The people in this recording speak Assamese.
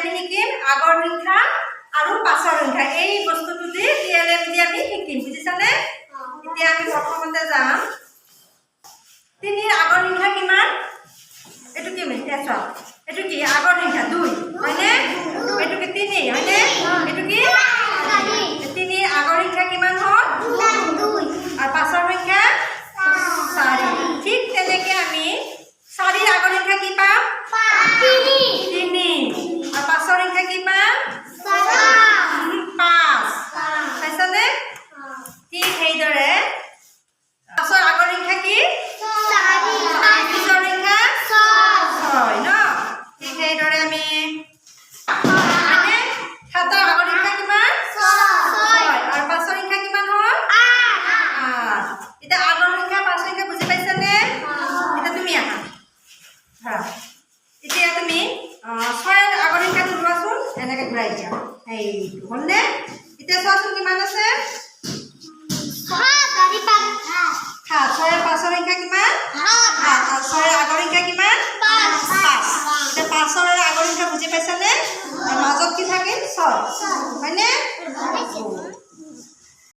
আমি শিকিম আগৰ সংখ্যা আৰু পাছৰ সংখ্যা এই বস্তুটো দি টিএলএম দি আমি শিকিম বুজিছানে এতিয়া আমি প্ৰথমতে যাম 3 ৰ আগৰ সংখ্যা কিমান এটো কি মিছে চোৱা এটো কি আগৰ সংখ্যা 2 হয়নে এটো কি 3 হয়নে এটো কি 3 ৰ আগৰ সংখ্যা কিমান হ'ল 2 আৰু পাছৰ সংখ্যা 4 ঠিক তেনেকৈ আমি 4 ৰ আগৰ সংখ্যা কি পাম 3 আৰু পাছৰ সংখ্যা কি পাম 5 পাইছানে ঠিক সেইদৰে পাছৰ আগৰ সংখ্যা কি 4 পিছৰ সংখ্যা 6 ন ঠিক সেইদৰে আমি মানে 7 ৰ আগৰ সংখ্যা কিমান 6 আৰু পাছৰ সংখ্যা কিমান হ'ল 8 এটা আগৰ সংখ্যা পাছৰ সংখ্যা বুজি পাইছানে এটা তুমি আহা এতিয়া তুমি 6 ৰ আগৰ সংখ্যাটো লোৱাচোন এনেকৈ ঘূৰাই দিয়া এই হ'লনে এতিয়া চোৱাচোন কিমান আছে 6 ৰ পাছৰ সংখ্যা কিমান 8 আৰু 6 ৰ আগৰ সংখ্যা কিমান 5 এতিয়া 5 ৰ আগৰ সংখ্যা বুজি পাইছানে মাজত কি থাকে 6 হয়নে